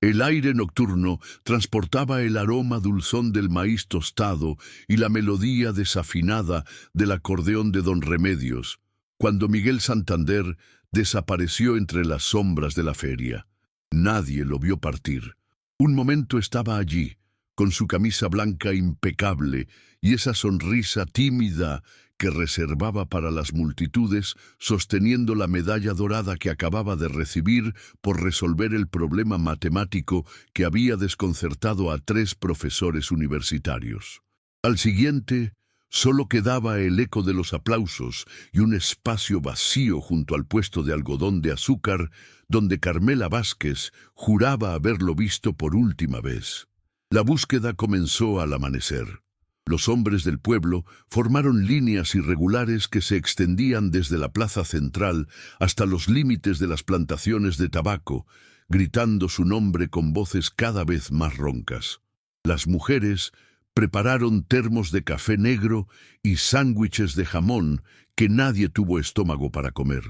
El aire nocturno transportaba el aroma dulzón del maíz tostado y la melodía desafinada del acordeón de Don Remedios, cuando Miguel Santander desapareció entre las sombras de la feria. Nadie lo vio partir. Un momento estaba allí, con su camisa blanca impecable y esa sonrisa tímida que reservaba para las multitudes, sosteniendo la medalla dorada que acababa de recibir por resolver el problema matemático que había desconcertado a 3 profesores universitarios. Al siguiente, solo quedaba el eco de los aplausos y un espacio vacío junto al puesto de algodón de azúcar, donde Carmela Vázquez juraba haberlo visto por última vez. La búsqueda comenzó al amanecer. Los hombres del pueblo formaron líneas irregulares que se extendían desde la plaza central hasta los límites de las plantaciones de tabaco, gritando su nombre con voces cada vez más roncas. Las mujeres prepararon termos de café negro y sándwiches de jamón que nadie tuvo estómago para comer.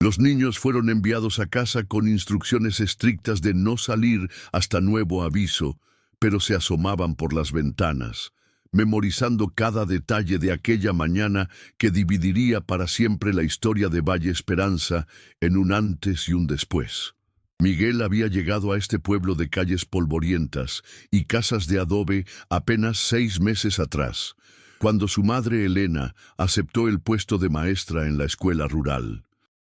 Los niños fueron enviados a casa con instrucciones estrictas de no salir hasta nuevo aviso, pero se asomaban por las ventanas, memorizando cada detalle de aquella mañana que dividiría para siempre la historia de Valle Esperanza en un antes y un después. Miguel había llegado a este pueblo de calles polvorientas y casas de adobe apenas 6 meses atrás, cuando su madre Elena aceptó el puesto de maestra en la escuela rural.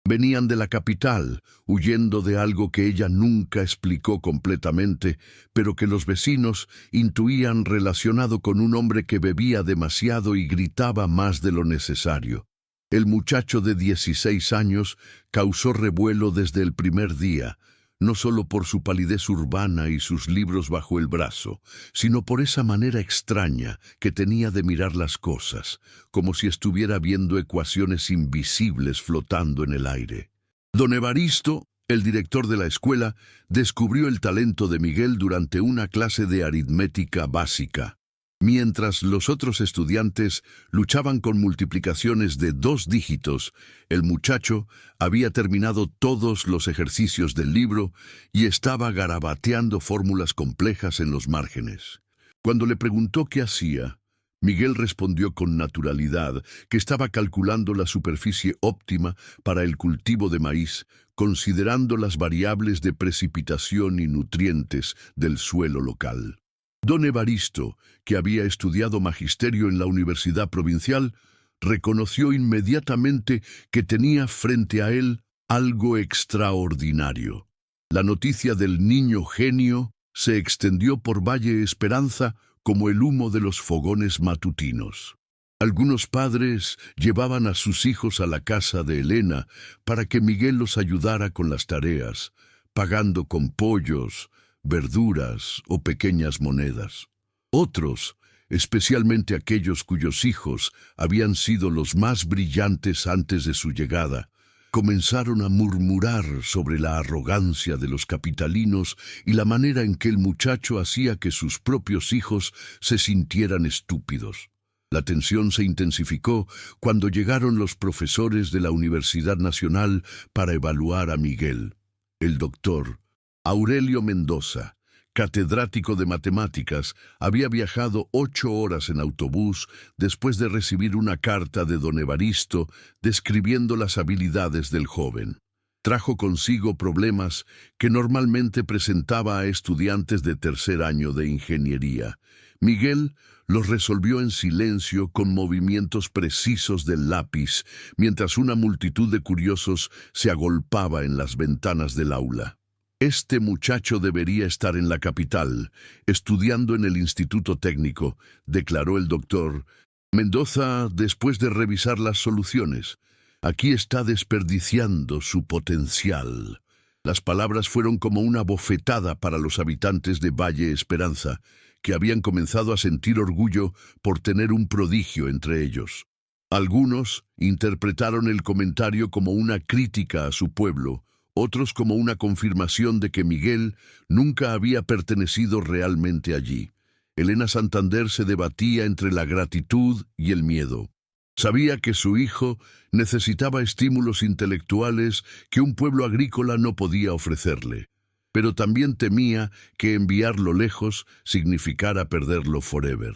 Venían de la capital, huyendo de algo que ella nunca explicó completamente, pero que los vecinos intuían relacionado con un hombre que bebía demasiado y gritaba más de lo necesario. El muchacho de 16 años causó revuelo desde el primer día, no solo por su palidez urbana y sus libros bajo el brazo, sino por esa manera extraña que tenía de mirar las cosas, como si estuviera viendo ecuaciones invisibles flotando en el aire. Don Evaristo, el director de la escuela, descubrió el talento de Miguel durante una clase de aritmética básica. Mientras los otros estudiantes luchaban con multiplicaciones de 2 dígitos, el muchacho había terminado todos los ejercicios del libro y estaba garabateando fórmulas complejas en los márgenes. Cuando le preguntó qué hacía, Miguel respondió con naturalidad que estaba calculando la superficie óptima para el cultivo de maíz, considerando las variables de precipitación y nutrientes del suelo local. Don Evaristo, que había estudiado magisterio en la Universidad Provincial, reconoció inmediatamente que tenía frente a él algo extraordinario. La noticia del niño genio se extendió por Valle Esperanza como el humo de los fogones matutinos. Algunos padres llevaban a sus hijos a la casa de Elena para que Miguel los ayudara con las tareas, pagando con pollos, verduras o pequeñas monedas. Otros, especialmente aquellos cuyos hijos habían sido los más brillantes antes de su llegada, comenzaron a murmurar sobre la arrogancia de los capitalinos y la manera en que el muchacho hacía que sus propios hijos se sintieran estúpidos. La tensión se intensificó cuando llegaron los profesores de la Universidad Nacional para evaluar a Miguel. El doctor Aurelio Mendoza, catedrático de matemáticas, había viajado 8 horas en autobús después de recibir una carta de don Evaristo describiendo las habilidades del joven. Trajo consigo problemas que normalmente presentaba a estudiantes de tercer año de ingeniería. Miguel los resolvió en silencio con movimientos precisos del lápiz, mientras una multitud de curiosos se agolpaba en las ventanas del aula. Este muchacho debería estar en la capital, estudiando en el Instituto Técnico, declaró el doctor Mendoza después de revisar las soluciones. Aquí está desperdiciando su potencial. Las palabras fueron como una bofetada para los habitantes de Valle Esperanza, que habían comenzado a sentir orgullo por tener un prodigio entre ellos. Algunos interpretaron el comentario como una crítica a su pueblo, otros como una confirmación de que Miguel nunca había pertenecido realmente allí. Elena Santander se debatía entre la gratitud y el miedo. Sabía que su hijo necesitaba estímulos intelectuales que un pueblo agrícola no podía ofrecerle. pero también temía que enviarlo lejos significara perderlo forever.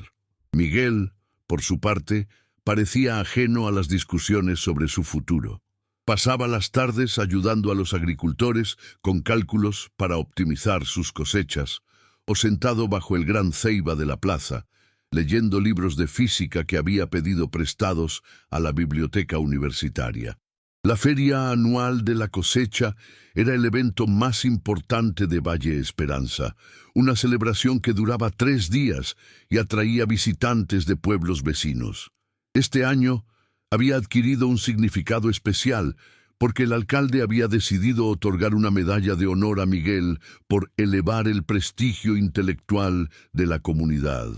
Miguel, por su parte, parecía ajeno a las discusiones sobre su futuro. Pasaba las tardes ayudando a los agricultores con cálculos para optimizar sus cosechas, o sentado bajo el gran ceiba de la plaza, leyendo libros de física que había pedido prestados a la biblioteca universitaria. La feria anual de la cosecha era el evento más importante de Valle Esperanza, una celebración que duraba 3 días y atraía visitantes de pueblos vecinos. Este año había adquirido un significado especial porque el alcalde había decidido otorgar una medalla de honor a Miguel por elevar el prestigio intelectual de la comunidad.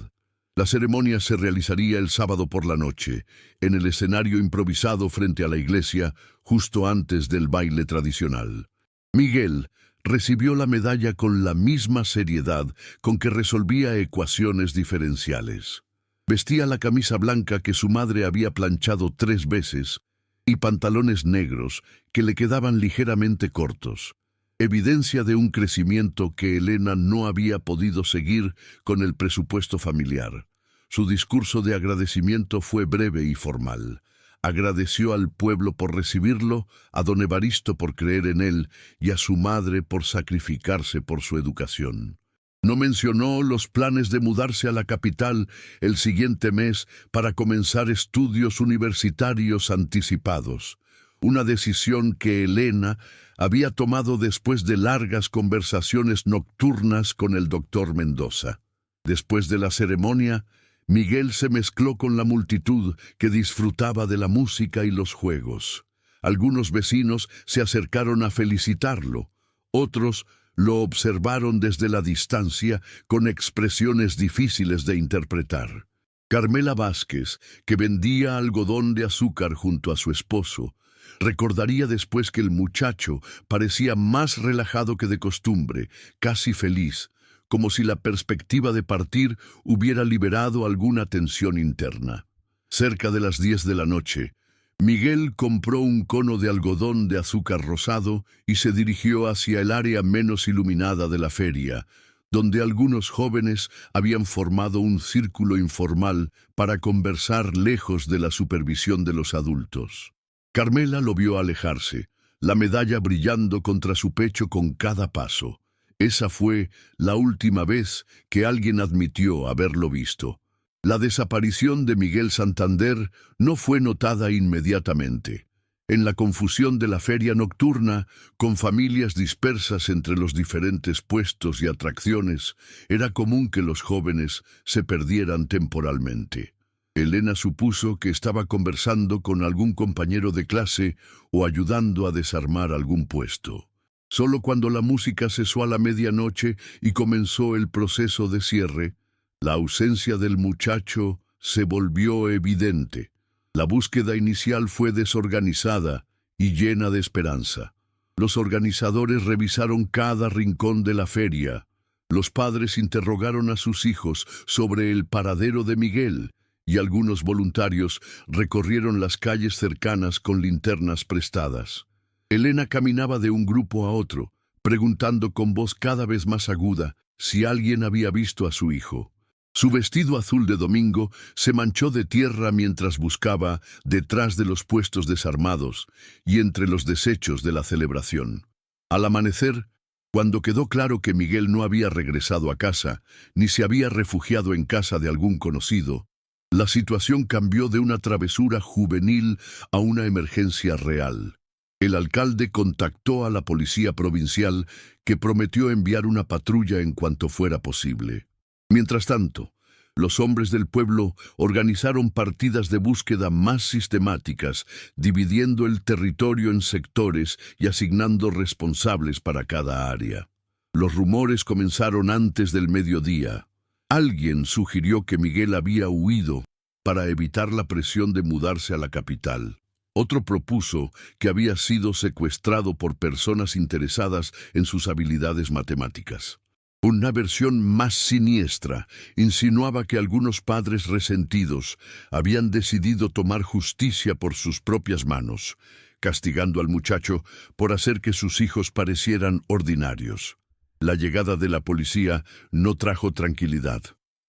La ceremonia se realizaría el sábado por la noche, en el escenario improvisado frente a la iglesia, justo antes del baile tradicional. Miguel recibió la medalla con la misma seriedad con que resolvía ecuaciones diferenciales. Vestía la camisa blanca que su madre había planchado 3 veces y pantalones negros que le quedaban ligeramente cortos, evidencia de un crecimiento que Elena no había podido seguir con el presupuesto familiar. Su discurso de agradecimiento fue breve y formal. Agradeció al pueblo por recibirlo, a don Evaristo por creer en él y a su madre por sacrificarse por su educación. No mencionó los planes de mudarse a la capital el siguiente mes para comenzar estudios universitarios anticipados, una decisión que Elena había tomado después de largas conversaciones nocturnas con el doctor Mendoza. Después de la ceremonia, Miguel se mezcló con la multitud que disfrutaba de la música y los juegos. Algunos vecinos se acercaron a felicitarlo, otros lo observaron desde la distancia con expresiones difíciles de interpretar. Carmela Vázquez, que vendía algodón de azúcar junto a su esposo, recordaría después que el muchacho parecía más relajado que de costumbre, casi feliz, como si la perspectiva de partir hubiera liberado alguna tensión interna. Cerca de las 10 de la noche, Miguel compró un cono de algodón de azúcar rosado y se dirigió hacia el área menos iluminada de la feria, donde algunos jóvenes habían formado un círculo informal para conversar lejos de la supervisión de los adultos. Carmela lo vio alejarse, la medalla brillando contra su pecho con cada paso. Esa fue la última vez que alguien admitió haberlo visto. La desaparición de Miguel Santander no fue notada inmediatamente. En la confusión de la feria nocturna, con familias dispersas entre los diferentes puestos y atracciones, era común que los jóvenes se perdieran temporalmente. Elena supuso que estaba conversando con algún compañero de clase o ayudando a desarmar algún puesto. Solo cuando la música cesó a la medianoche y comenzó el proceso de cierre, la ausencia del muchacho se volvió evidente. La búsqueda inicial fue desorganizada y llena de esperanza. Los organizadores revisaron cada rincón de la feria. Los padres interrogaron a sus hijos sobre el paradero de Miguel y algunos voluntarios recorrieron las calles cercanas con linternas prestadas. Elena caminaba de un grupo a otro, preguntando con voz cada vez más aguda si alguien había visto a su hijo. Su vestido azul de domingo se manchó de tierra mientras buscaba detrás de los puestos desarmados y entre los desechos de la celebración. Al amanecer, cuando quedó claro que Miguel no había regresado a casa, ni se había refugiado en casa de algún conocido, la situación cambió de una travesura juvenil a una emergencia real. El alcalde contactó a la policía provincial, que prometió enviar una patrulla en cuanto fuera posible. Mientras tanto, los hombres del pueblo organizaron partidas de búsqueda más sistemáticas, dividiendo el territorio en sectores y asignando responsables para cada área. Los rumores comenzaron antes del mediodía. Alguien sugirió que Miguel había huido para evitar la presión de mudarse a la capital. Otro propuso que había sido secuestrado por personas interesadas en sus habilidades matemáticas. Una versión más siniestra insinuaba que algunos padres resentidos habían decidido tomar justicia por sus propias manos, castigando al muchacho por hacer que sus hijos parecieran ordinarios. La llegada de la policía no trajo tranquilidad.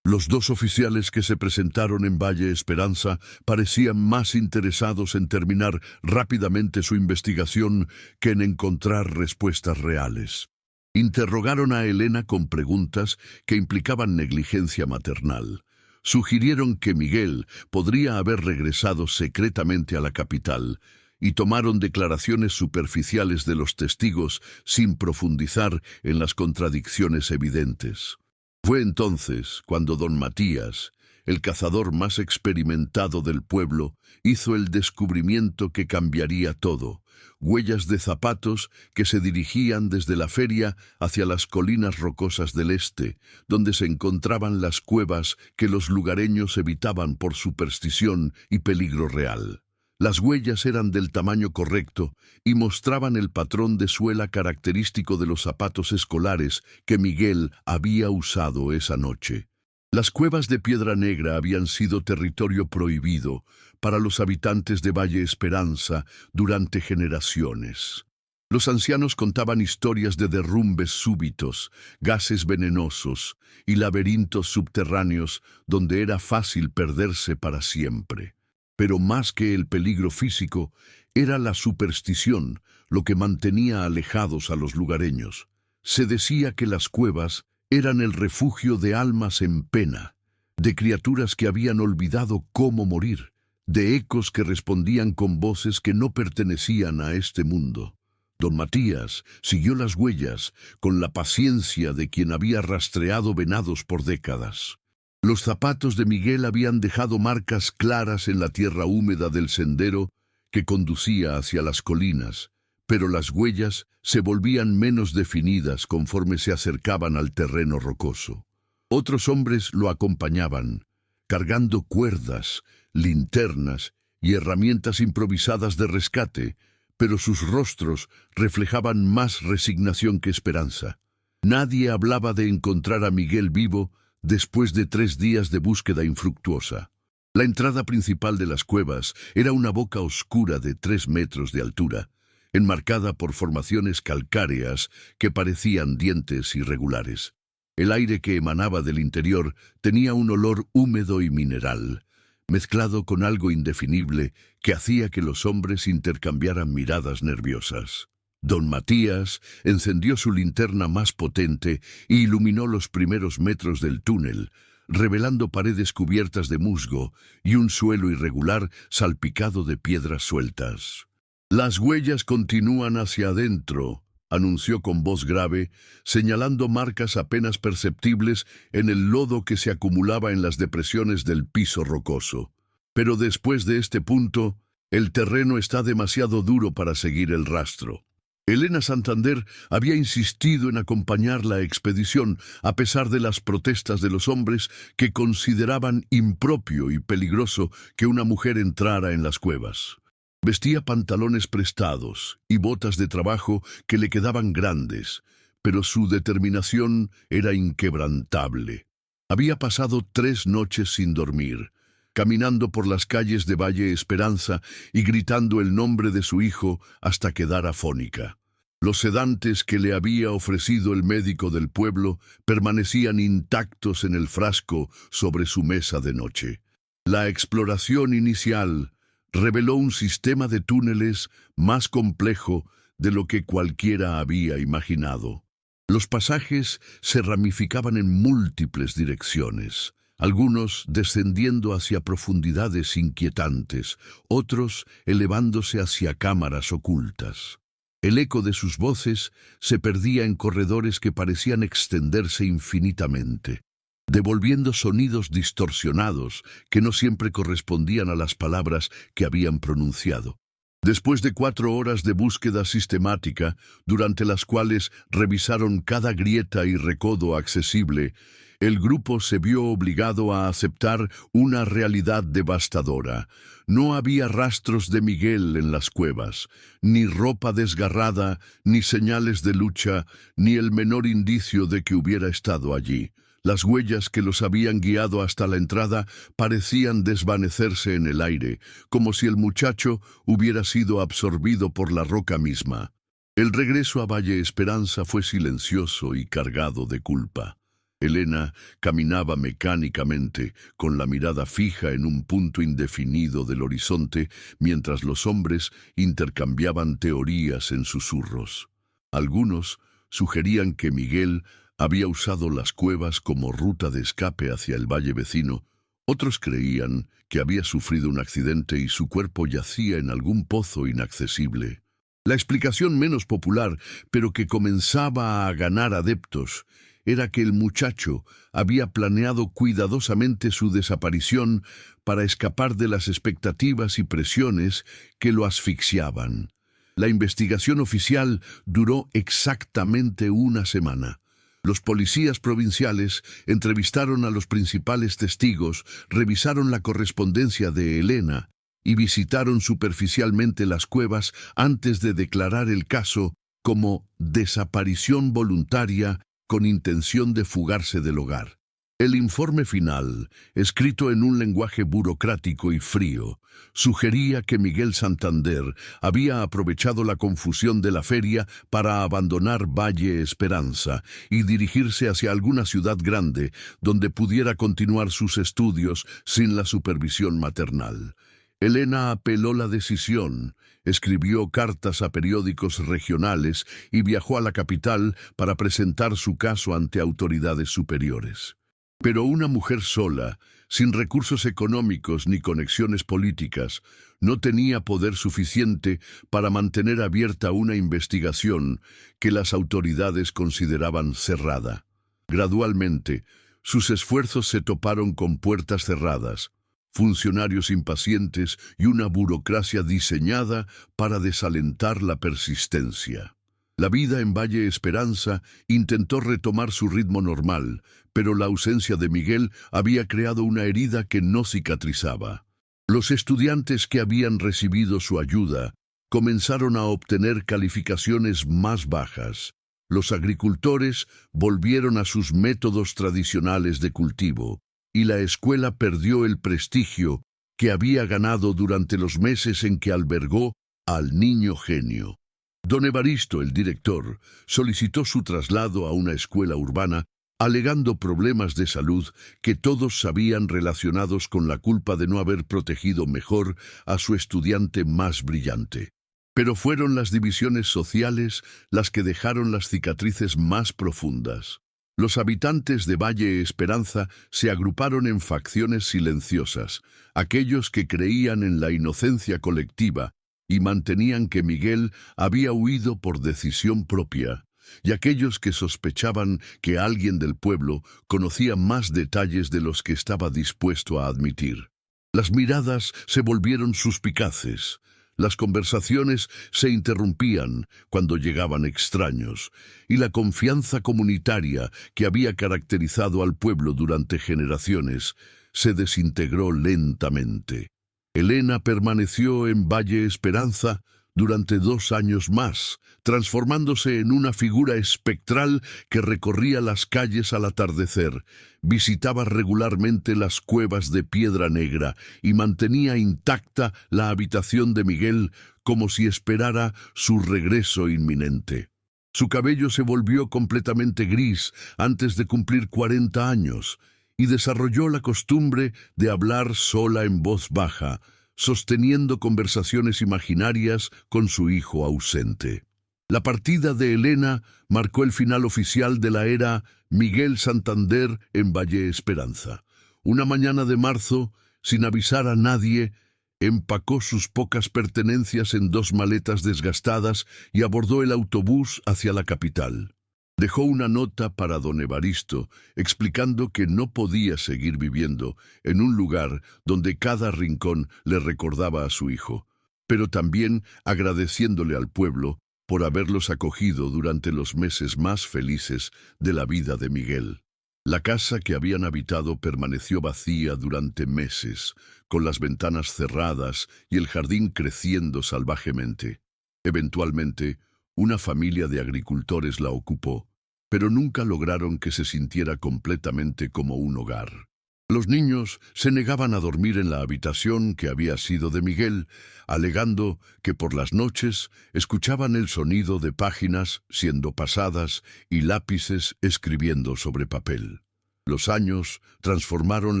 Los dos oficiales que se presentaron en Valle Esperanza parecían más interesados en terminar rápidamente su investigación que en encontrar respuestas reales. Interrogaron a Elena con preguntas que implicaban negligencia maternal. Sugirieron que Miguel podría haber regresado secretamente a la capital y tomaron declaraciones superficiales de los testigos sin profundizar en las contradicciones evidentes. Fue entonces cuando don Matías, el cazador más experimentado del pueblo, hizo el descubrimiento que cambiaría todo: huellas de zapatos que se dirigían desde la feria hacia las colinas rocosas del este, donde se encontraban las cuevas que los lugareños evitaban por superstición y peligro real. Las huellas eran del tamaño correcto y mostraban el patrón de suela característico de los zapatos escolares que Miguel había usado esa noche. Las cuevas de Piedra Negra habían sido territorio prohibido para los habitantes de Valle Esperanza durante generaciones. Los ancianos contaban historias de derrumbes súbitos, gases venenosos y laberintos subterráneos donde era fácil perderse para siempre. Pero más que el peligro físico, era la superstición lo que mantenía alejados a los lugareños. Se decía que las cuevas eran el refugio de almas en pena, de criaturas que habían olvidado cómo morir, de ecos que respondían con voces que no pertenecían a este mundo. Don Matías siguió las huellas con la paciencia de quien había rastreado venados por décadas. Los zapatos de Miguel habían dejado marcas claras en la tierra húmeda del sendero que conducía hacia las colinas, pero las huellas se volvían menos definidas conforme se acercaban al terreno rocoso. Otros hombres lo acompañaban, cargando cuerdas, linternas y herramientas improvisadas de rescate, pero sus rostros reflejaban más resignación que esperanza. Nadie hablaba de encontrar a Miguel vivo después de 3 días de búsqueda infructuosa. La entrada principal de las cuevas era una boca oscura de 3 metros de altura, enmarcada por formaciones calcáreas que parecían dientes irregulares. El aire que emanaba del interior tenía un olor húmedo y mineral, mezclado con algo indefinible que hacía que los hombres intercambiaran miradas nerviosas. Don Matías encendió su linterna más potente e iluminó los primeros metros del túnel, revelando paredes cubiertas de musgo y un suelo irregular salpicado de piedras sueltas. «Las huellas continúan hacia adentro», anunció con voz grave, señalando marcas apenas perceptibles en el lodo que se acumulaba en las depresiones del piso rocoso. «Pero después de este punto, el terreno está demasiado duro para seguir el rastro». Elena Santander había insistido en acompañar la expedición a pesar de las protestas de los hombres que consideraban impropio y peligroso que una mujer entrara en las cuevas. Vestía pantalones prestados y botas de trabajo que le quedaban grandes, pero su determinación era inquebrantable. Había pasado 3 noches sin dormir, caminando por las calles de Valle Esperanza y gritando el nombre de su hijo hasta quedar afónica. Los sedantes que le había ofrecido el médico del pueblo permanecían intactos en el frasco sobre su mesa de noche. La exploración inicial reveló un sistema de túneles más complejo de lo que cualquiera había imaginado. Los pasajes se ramificaban en múltiples direcciones, algunos descendiendo hacia profundidades inquietantes, otros elevándose hacia cámaras ocultas. El eco de sus voces se perdía en corredores que parecían extenderse infinitamente, devolviendo sonidos distorsionados que no siempre correspondían a las palabras que habían pronunciado. Después de 4 horas de búsqueda sistemática, durante las cuales revisaron cada grieta y recodo accesible, el grupo se vio obligado a aceptar una realidad devastadora. No había rastros de Miguel en las cuevas, ni ropa desgarrada, ni señales de lucha, ni el menor indicio de que hubiera estado allí. Las huellas que los habían guiado hasta la entrada parecían desvanecerse en el aire, como si el muchacho hubiera sido absorbido por la roca misma. El regreso a Valle Esperanza fue silencioso y cargado de culpa. Elena caminaba mecánicamente, con la mirada fija en un punto indefinido del horizonte, mientras los hombres intercambiaban teorías en susurros. Algunos sugerían que Miguel había usado las cuevas como ruta de escape hacia el valle vecino. Otros creían que había sufrido un accidente y su cuerpo yacía en algún pozo inaccesible. La explicación menos popular, pero que comenzaba a ganar adeptos, era que el muchacho había planeado cuidadosamente su desaparición para escapar de las expectativas y presiones que lo asfixiaban. La investigación oficial duró exactamente una semana. Los policías provinciales entrevistaron a los principales testigos, revisaron la correspondencia de Elena y visitaron superficialmente las cuevas antes de declarar el caso como desaparición voluntaria con intención de fugarse del hogar. El informe final, escrito en un lenguaje burocrático y frío, sugería que Miguel Santander había aprovechado la confusión de la feria para abandonar Valle Esperanza y dirigirse hacia alguna ciudad grande donde pudiera continuar sus estudios sin la supervisión maternal. Elena apeló la decisión, escribió cartas a periódicos regionales y viajó a la capital para presentar su caso ante autoridades superiores. Pero una mujer sola, sin recursos económicos ni conexiones políticas, no tenía poder suficiente para mantener abierta una investigación que las autoridades consideraban cerrada. Gradualmente, sus esfuerzos se toparon con puertas cerradas, funcionarios impacientes y una burocracia diseñada para desalentar la persistencia. La vida en Valle Esperanza intentó retomar su ritmo normal, pero la ausencia de Miguel había creado una herida que no cicatrizaba. Los estudiantes que habían recibido su ayuda comenzaron a obtener calificaciones más bajas. Los agricultores volvieron a sus métodos tradicionales de cultivo, y la escuela perdió el prestigio que había ganado durante los meses en que albergó al niño genio. Don Evaristo, el director, solicitó su traslado a una escuela urbana, alegando problemas de salud que todos sabían relacionados con la culpa de no haber protegido mejor a su estudiante más brillante. Pero fueron las divisiones sociales las que dejaron las cicatrices más profundas. Los habitantes de Valle Esperanza se agruparon en facciones silenciosas, aquellos que creían en la inocencia colectiva y mantenían que Miguel había huido por decisión propia, y aquellos que sospechaban que alguien del pueblo conocía más detalles de los que estaba dispuesto a admitir. Las miradas se volvieron suspicaces. Las conversaciones se interrumpían cuando llegaban extraños, y la confianza comunitaria que había caracterizado al pueblo durante generaciones se desintegró lentamente. Elena permaneció en Valle Esperanza durante 2 años más, transformándose en una figura espectral que recorría las calles al atardecer, visitaba regularmente las cuevas de Piedra Negra y mantenía intacta la habitación de Miguel como si esperara su regreso inminente. Su cabello se volvió completamente gris antes de cumplir 40 años y desarrolló la costumbre de hablar sola en voz baja, sosteniendo conversaciones imaginarias con su hijo ausente. La partida de Elena marcó el final oficial de la era Miguel Santander en Valle Esperanza. Una mañana de marzo, sin avisar a nadie, empacó sus pocas pertenencias en 2 maletas desgastadas y abordó el autobús hacia la capital. Dejó una nota para don Evaristo, explicando que no podía seguir viviendo en un lugar donde cada rincón le recordaba a su hijo, pero también agradeciéndole al pueblo por haberlos acogido durante los meses más felices de la vida de Miguel. La casa que habían habitado permaneció vacía durante meses, con las ventanas cerradas y el jardín creciendo salvajemente. Eventualmente, una familia de agricultores la ocupó, pero nunca lograron que se sintiera completamente como un hogar. Los niños se negaban a dormir en la habitación que había sido de Miguel, alegando que por las noches escuchaban el sonido de páginas siendo pasadas y lápices escribiendo sobre papel. Los años transformaron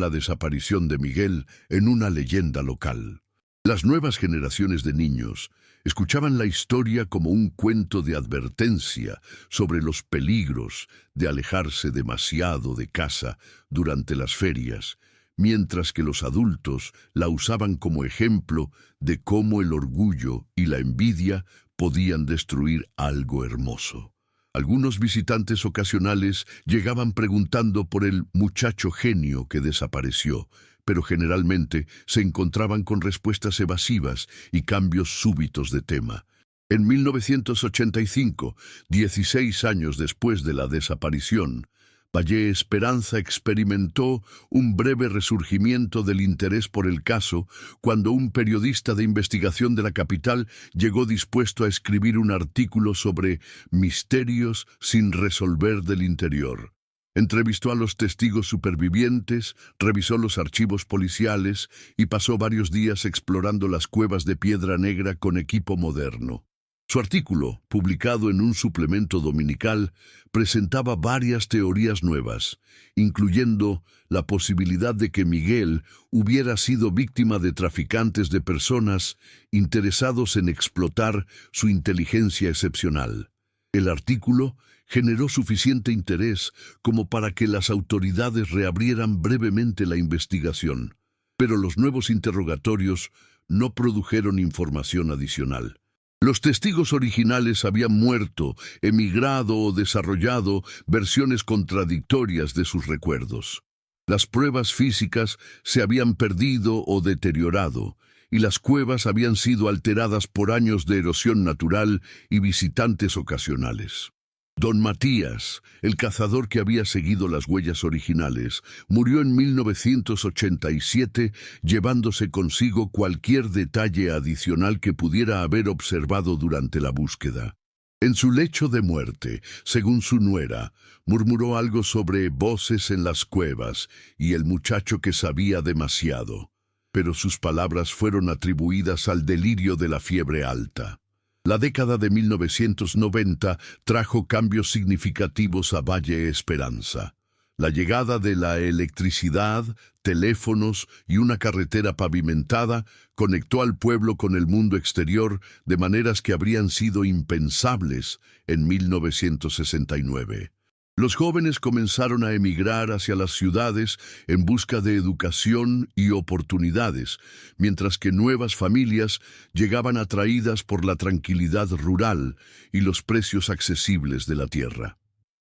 la desaparición de Miguel en una leyenda local. Las nuevas generaciones de niños escuchaban la historia como un cuento de advertencia sobre los peligros de alejarse demasiado de casa durante las ferias, mientras que los adultos la usaban como ejemplo de cómo el orgullo y la envidia podían destruir algo hermoso. Algunos visitantes ocasionales llegaban preguntando por el muchacho genio que desapareció, pero generalmente se encontraban con respuestas evasivas y cambios súbitos de tema. En 1985, 16 años después de la desaparición, Valle Esperanza experimentó un breve resurgimiento del interés por el caso cuando un periodista de investigación de la capital llegó dispuesto a escribir un artículo sobre misterios sin resolver del interior. Entrevistó a los testigos supervivientes, revisó los archivos policiales y pasó varios días explorando las cuevas de Piedra Negra con equipo moderno. Su artículo, publicado en un suplemento dominical, presentaba varias teorías nuevas, incluyendo la posibilidad de que Miguel hubiera sido víctima de traficantes de personas interesados en explotar su inteligencia excepcional. El artículo generó suficiente interés como para que las autoridades reabrieran brevemente la investigación, pero los nuevos interrogatorios no produjeron información adicional. Los testigos originales habían muerto, emigrado o desarrollado versiones contradictorias de sus recuerdos. Las pruebas físicas se habían perdido o deteriorado, y las cuevas habían sido alteradas por años de erosión natural y visitantes ocasionales. Don Matías, el cazador que había seguido las huellas originales, murió en 1987 llevándose consigo cualquier detalle adicional que pudiera haber observado durante la búsqueda. En su lecho de muerte, según su nuera, murmuró algo sobre voces en las cuevas y el muchacho que sabía demasiado, pero sus palabras fueron atribuidas al delirio de la fiebre alta. La década de 1990 trajo cambios significativos a Valle Esperanza. La llegada de la electricidad, teléfonos y una carretera pavimentada conectó al pueblo con el mundo exterior de maneras que habrían sido impensables en 1969. Los jóvenes comenzaron a emigrar hacia las ciudades en busca de educación y oportunidades, mientras que nuevas familias llegaban atraídas por la tranquilidad rural y los precios accesibles de la tierra.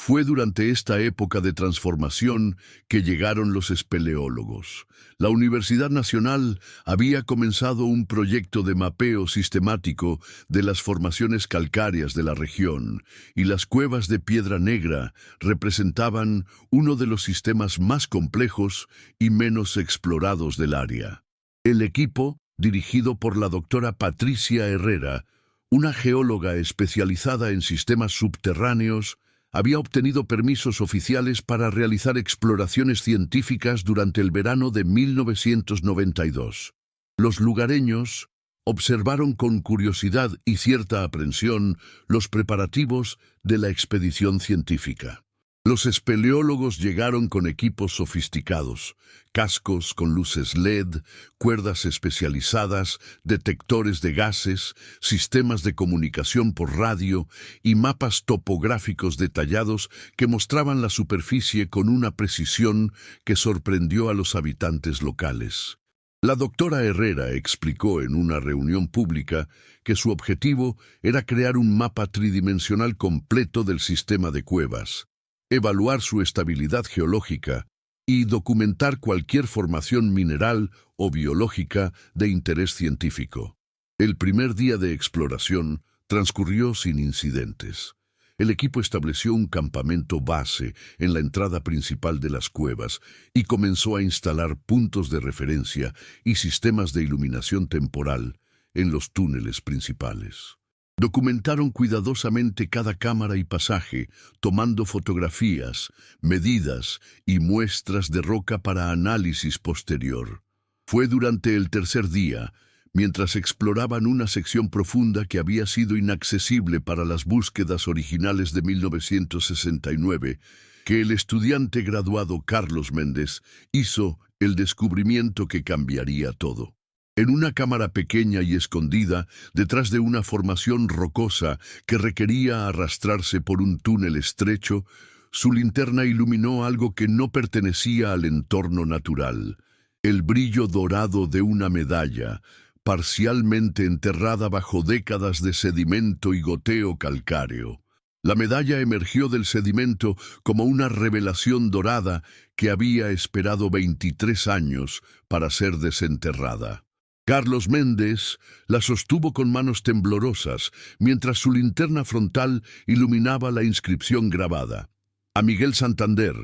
Fue durante esta época de transformación que llegaron los espeleólogos. La Universidad Nacional había comenzado un proyecto de mapeo sistemático de las formaciones calcáreas de la región, y las cuevas de Piedra Negra representaban uno de los sistemas más complejos y menos explorados del área. El equipo, dirigido por la doctora Patricia Herrera, una geóloga especializada en sistemas subterráneos, había obtenido permisos oficiales para realizar exploraciones científicas durante el verano de 1992. Los lugareños observaron con curiosidad y cierta aprensión los preparativos de la expedición científica. Los espeleólogos llegaron con equipos sofisticados, cascos con luces LED, cuerdas especializadas, detectores de gases, sistemas de comunicación por radio y mapas topográficos detallados que mostraban la superficie con una precisión que sorprendió a los habitantes locales. La doctora Herrera explicó en una reunión pública que su objetivo era crear un mapa tridimensional completo del sistema de cuevas, evaluar su estabilidad geológica y documentar cualquier formación mineral o biológica de interés científico. El primer día de exploración transcurrió sin incidentes. El equipo estableció un campamento base en la entrada principal de las cuevas y comenzó a instalar puntos de referencia y sistemas de iluminación temporal en los túneles principales. Documentaron cuidadosamente cada cámara y pasaje, tomando fotografías, medidas y muestras de roca para análisis posterior. Fue durante el tercer día, mientras exploraban una sección profunda que había sido inaccesible para las búsquedas originales de 1969, que el estudiante graduado Carlos Méndez hizo el descubrimiento que cambiaría todo. En una cámara pequeña y escondida, detrás de una formación rocosa que requería arrastrarse por un túnel estrecho, su linterna iluminó algo que no pertenecía al entorno natural: el brillo dorado de una medalla, parcialmente enterrada bajo décadas de sedimento y goteo calcáreo. La medalla emergió del sedimento como una revelación dorada que había esperado 23 años para ser desenterrada. Carlos Méndez la sostuvo con manos temblorosas, mientras su linterna frontal iluminaba la inscripción grabada: a Miguel Santander,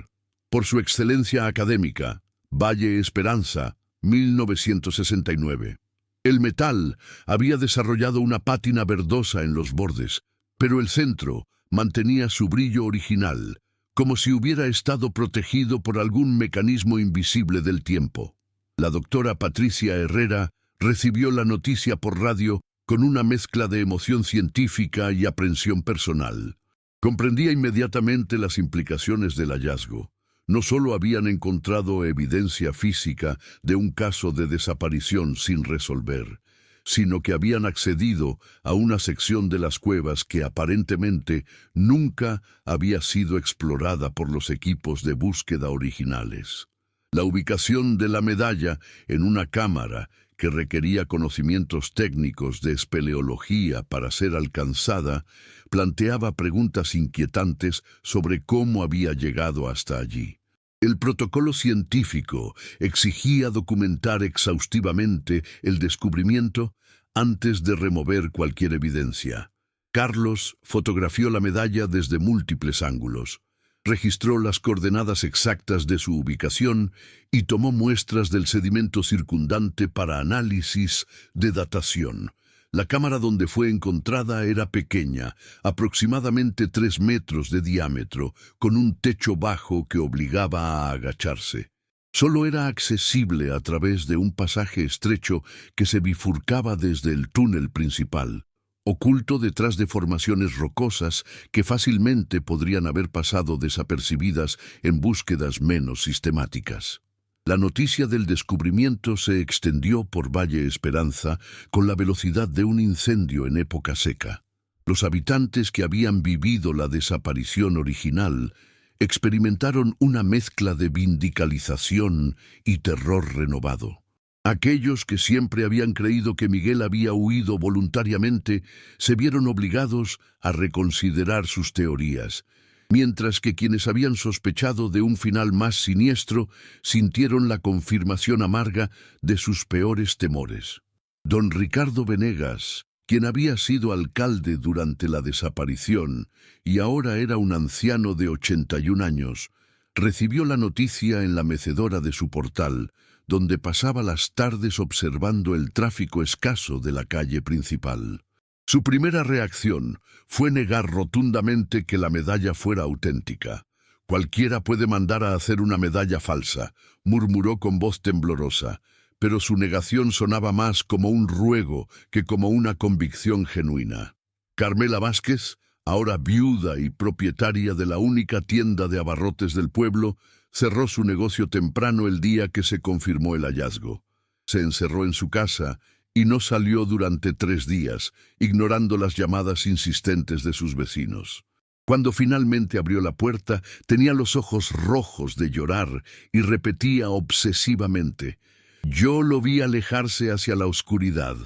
por su excelencia académica, Valle Esperanza, 1969. El metal había desarrollado una pátina verdosa en los bordes, pero el centro mantenía su brillo original, como si hubiera estado protegido por algún mecanismo invisible del tiempo. La doctora Patricia Herrera recibió la noticia por radio con una mezcla de emoción científica y aprensión personal. Comprendía inmediatamente las implicaciones del hallazgo. No solo habían encontrado evidencia física de un caso de desaparición sin resolver, sino que habían accedido a una sección de las cuevas que aparentemente nunca había sido explorada por los equipos de búsqueda originales. La ubicación de la medalla en una cámara que requería conocimientos técnicos de espeleología para ser alcanzada, planteaba preguntas inquietantes sobre cómo había llegado hasta allí. El protocolo científico exigía documentar exhaustivamente el descubrimiento antes de remover cualquier evidencia. Carlos fotografió la medalla desde múltiples ángulos, registró las coordenadas exactas de su ubicación y tomó muestras del sedimento circundante para análisis de datación. La cámara donde fue encontrada era pequeña, aproximadamente 3 metros de diámetro, con un techo bajo que obligaba a agacharse. Solo era accesible a través de un pasaje estrecho que se bifurcaba desde el túnel principal, oculto detrás de formaciones rocosas que fácilmente podrían haber pasado desapercibidas en búsquedas menos sistemáticas. La noticia del descubrimiento se extendió por Valle Esperanza con la velocidad de un incendio en época seca. Los habitantes que habían vivido la desaparición original experimentaron una mezcla de vindicalización y terror renovado. Aquellos que siempre habían creído que Miguel había huido voluntariamente se vieron obligados a reconsiderar sus teorías, mientras que quienes habían sospechado de un final más siniestro sintieron la confirmación amarga de sus peores temores. Don Ricardo Venegas, quien había sido alcalde durante la desaparición y ahora era un anciano de 81 años, recibió la noticia en la mecedora de su portal, donde pasaba las tardes observando el tráfico escaso de la calle principal. Su primera reacción fue negar rotundamente que la medalla fuera auténtica. «Cualquiera puede mandar a hacer una medalla falsa», murmuró con voz temblorosa, pero su negación sonaba más como un ruego que como una convicción genuina. Carmela Vázquez, ahora viuda y propietaria de la única tienda de abarrotes del pueblo, cerró su negocio temprano el día que se confirmó el hallazgo. Se encerró en su casa y no salió durante 3 días, ignorando las llamadas insistentes de sus vecinos. Cuando finalmente abrió la puerta, tenía los ojos rojos de llorar y repetía obsesivamente: «Yo lo vi alejarse hacia la oscuridad.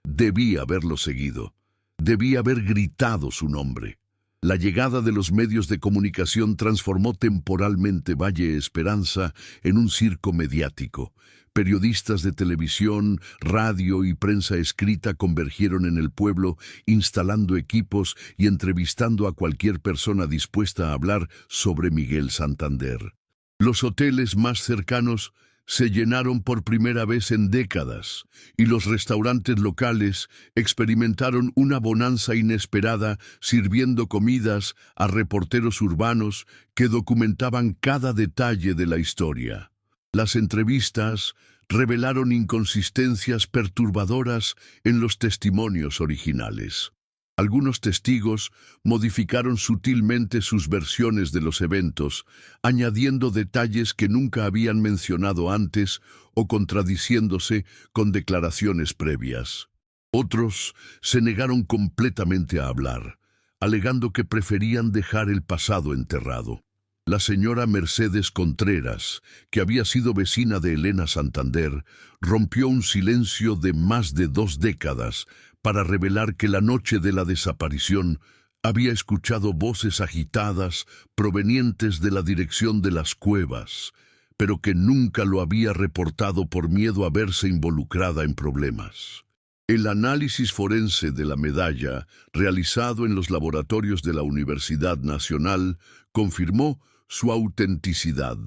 Debí haberlo seguido. Debí haber gritado su nombre». La llegada de los medios de comunicación transformó temporalmente Valle Esperanza en un circo mediático. Periodistas de televisión, radio y prensa escrita convergieron en el pueblo, instalando equipos y entrevistando a cualquier persona dispuesta a hablar sobre Miguel Santander. Los hoteles más cercanos se llenaron por primera vez en décadas, y los restaurantes locales experimentaron una bonanza inesperada sirviendo comidas a reporteros urbanos que documentaban cada detalle de la historia. Las entrevistas revelaron inconsistencias perturbadoras en los testimonios originales. Algunos testigos modificaron sutilmente sus versiones de los eventos, añadiendo detalles que nunca habían mencionado antes o contradiciéndose con declaraciones previas. Otros se negaron completamente a hablar, alegando que preferían dejar el pasado enterrado. La señora Mercedes Contreras, que había sido vecina de Elena Santander, rompió un silencio de más de 2 décadas para revelar que la noche de la desaparición había escuchado voces agitadas provenientes de la dirección de las cuevas, pero que nunca lo había reportado por miedo a verse involucrada en problemas. El análisis forense de la medalla, realizado en los laboratorios de la Universidad Nacional, confirmó su autenticidad.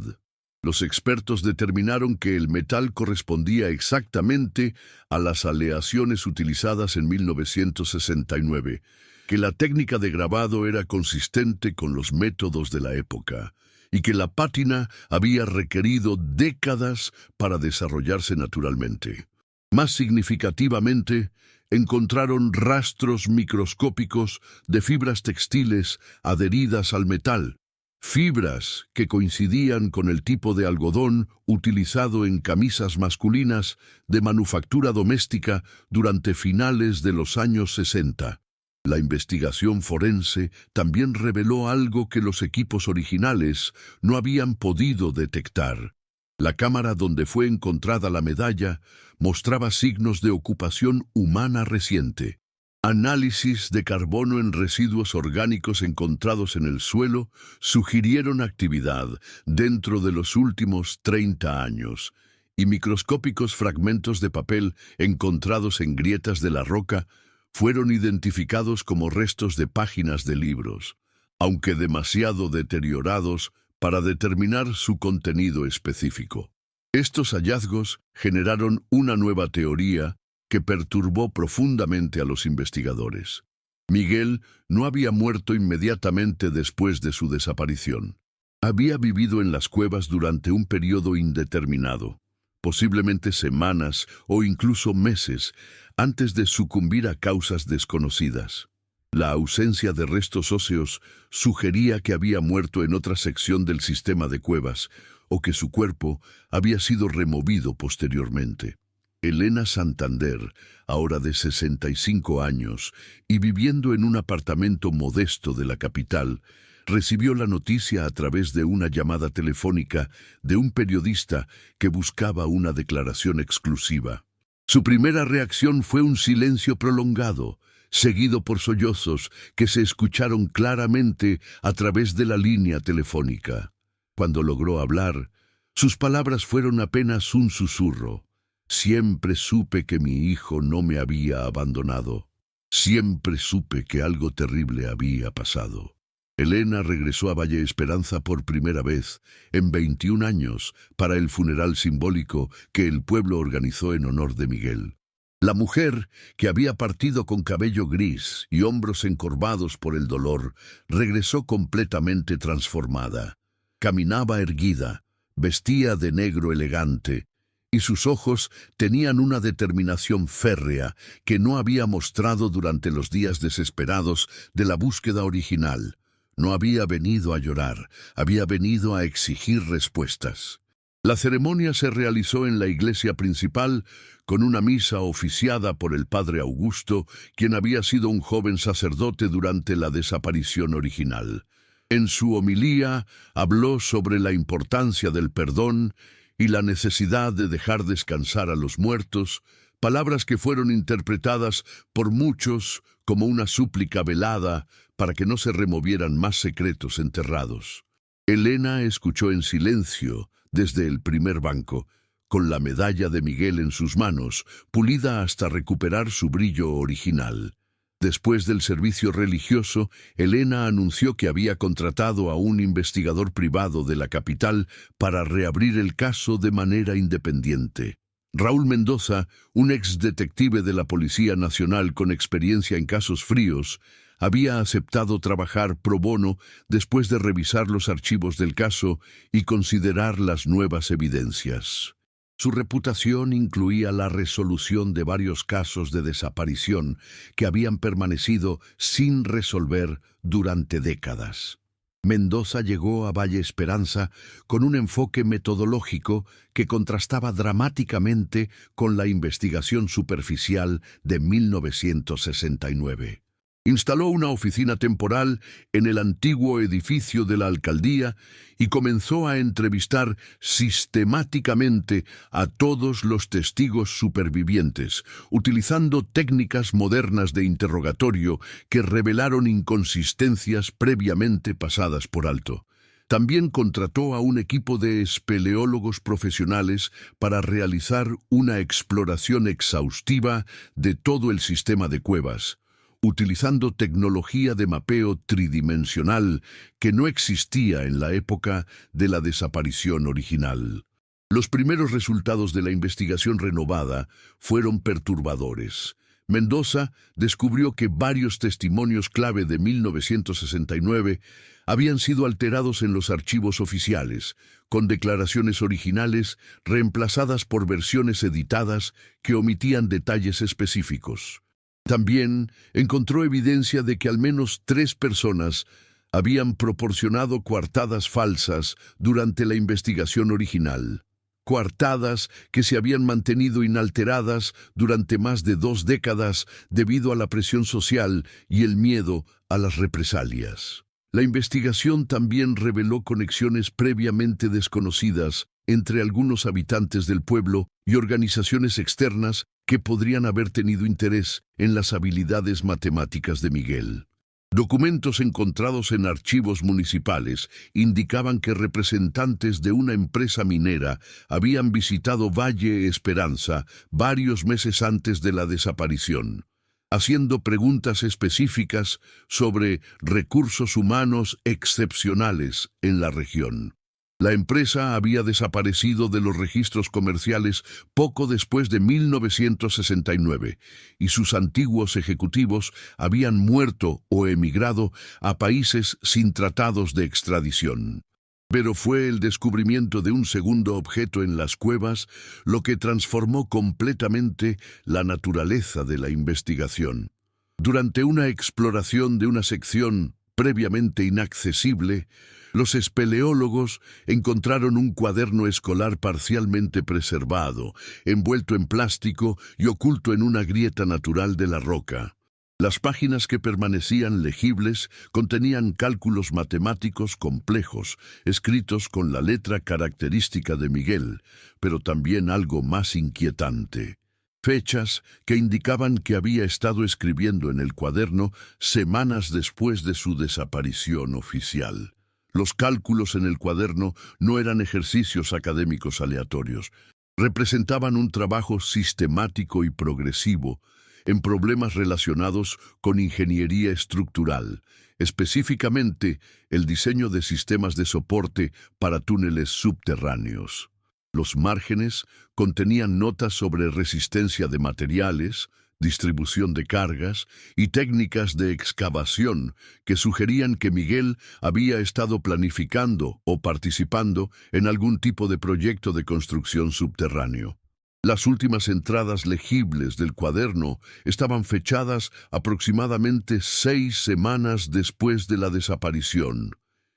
Los expertos determinaron que el metal correspondía exactamente a las aleaciones utilizadas en 1969, que la técnica de grabado era consistente con los métodos de la época, y que la pátina había requerido décadas para desarrollarse naturalmente. Más significativamente, encontraron rastros microscópicos de fibras textiles adheridas al metal, fibras que coincidían con el tipo de algodón utilizado en camisas masculinas de manufactura doméstica durante finales de los años 60. La investigación forense también reveló algo que los equipos originales no habían podido detectar. La cámara donde fue encontrada la medalla mostraba signos de ocupación humana reciente. Análisis de carbono en residuos orgánicos encontrados en el suelo sugirieron actividad dentro de los últimos 30 años, y microscópicos fragmentos de papel encontrados en grietas de la roca fueron identificados como restos de páginas de libros, aunque demasiado deteriorados para determinar su contenido específico. Estos hallazgos generaron una nueva teoría que perturbó profundamente a los investigadores. Miguel no había muerto inmediatamente después de su desaparición. Había vivido en las cuevas durante un periodo indeterminado, posiblemente semanas o incluso meses, antes de sucumbir a causas desconocidas. La ausencia de restos óseos sugería que había muerto en otra sección del sistema de cuevas o que su cuerpo había sido removido posteriormente. Elena Santander, ahora de 65 años y viviendo en un apartamento modesto de la capital, recibió la noticia a través de una llamada telefónica de un periodista que buscaba una declaración exclusiva. Su primera reacción fue un silencio prolongado, seguido por sollozos que se escucharon claramente a través de la línea telefónica. Cuando logró hablar, sus palabras fueron apenas un susurro. Siempre supe que mi hijo no me había abandonado. Siempre supe que algo terrible había pasado. Elena regresó a Valle Esperanza por primera vez en 21 años para el funeral simbólico que el pueblo organizó en honor de Miguel. La mujer, que había partido con cabello gris y hombros encorvados por el dolor, regresó completamente transformada. Caminaba erguida, vestía de negro elegante, y sus ojos tenían una determinación férrea que no había mostrado durante los días desesperados de la búsqueda original. No había venido a llorar, había venido a exigir respuestas. La ceremonia se realizó en la iglesia principal con una misa oficiada por el padre Augusto, quien había sido un joven sacerdote durante la desaparición original. En su homilía habló sobre la importancia del perdón y la necesidad de dejar descansar a los muertos, palabras que fueron interpretadas por muchos como una súplica velada para que no se removieran más secretos enterrados. Elena escuchó en silencio desde el primer banco, con la medalla de Miguel en sus manos, pulida hasta recuperar su brillo original. Después del servicio religioso, Elena anunció que había contratado a un investigador privado de la capital para reabrir el caso de manera independiente. Raúl Mendoza, un ex detective de la Policía Nacional con experiencia en casos fríos, había aceptado trabajar pro bono después de revisar los archivos del caso y considerar las nuevas evidencias. Su reputación incluía la resolución de varios casos de desaparición que habían permanecido sin resolver durante décadas. Mendoza llegó a Valle Esperanza con un enfoque metodológico que contrastaba dramáticamente con la investigación superficial de 1969. Instaló una oficina temporal en el antiguo edificio de la alcaldía y comenzó a entrevistar sistemáticamente a todos los testigos supervivientes, utilizando técnicas modernas de interrogatorio que revelaron inconsistencias previamente pasadas por alto. También contrató a un equipo de espeleólogos profesionales para realizar una exploración exhaustiva de todo el sistema de cuevas, utilizando tecnología de mapeo tridimensional que no existía en la época de la desaparición original. Los primeros resultados de la investigación renovada fueron perturbadores. Mendoza descubrió que varios testimonios clave de 1969 habían sido alterados en los archivos oficiales, con declaraciones originales reemplazadas por versiones editadas que omitían detalles específicos. También encontró evidencia de que al menos 3 personas habían proporcionado coartadas falsas durante la investigación original. Coartadas que se habían mantenido inalteradas durante más de 2 décadas debido a la presión social y el miedo a las represalias. La investigación también reveló conexiones previamente desconocidas entre algunos habitantes del pueblo y organizaciones externas que podrían haber tenido interés en las habilidades matemáticas de Miguel. Documentos encontrados en archivos municipales indicaban que representantes de una empresa minera habían visitado Valle Esperanza varios meses antes de la desaparición, haciendo preguntas específicas sobre recursos humanos excepcionales en la región. La empresa había desaparecido de los registros comerciales poco después de 1969 y sus antiguos ejecutivos habían muerto o emigrado a países sin tratados de extradición. Pero fue el descubrimiento de un segundo objeto en las cuevas lo que transformó completamente la naturaleza de la investigación. Durante una exploración de una sección previamente inaccesible, los espeleólogos encontraron un cuaderno escolar parcialmente preservado, envuelto en plástico y oculto en una grieta natural de la roca. Las páginas que permanecían legibles contenían cálculos matemáticos complejos, escritos con la letra característica de Miguel, pero también algo más inquietante. Fechas que indicaban que había estado escribiendo en el cuaderno semanas después de su desaparición oficial. Los cálculos en el cuaderno no eran ejercicios académicos aleatorios. Representaban un trabajo sistemático y progresivo en problemas relacionados con ingeniería estructural, específicamente el diseño de sistemas de soporte para túneles subterráneos. Los márgenes contenían notas sobre resistencia de materiales, distribución de cargas y técnicas de excavación que sugerían que Miguel había estado planificando o participando en algún tipo de proyecto de construcción subterráneo. Las últimas entradas legibles del cuaderno estaban fechadas aproximadamente 6 semanas después de la desaparición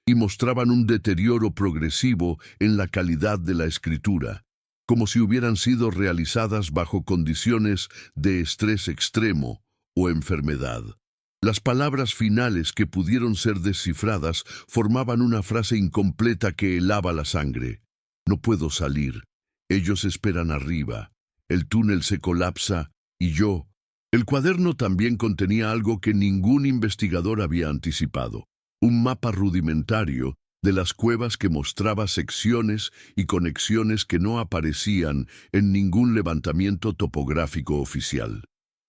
y mostraban un deterioro progresivo en la calidad de la escritura, como si hubieran sido realizadas bajo condiciones de estrés extremo o enfermedad. Las palabras finales que pudieron ser descifradas formaban una frase incompleta que helaba la sangre. No puedo salir. Ellos esperan arriba. El túnel se colapsa y yo. El cuaderno también contenía algo que ningún investigador había anticipado. Un mapa rudimentario de las cuevas que mostraba secciones y conexiones que no aparecían en ningún levantamiento topográfico oficial.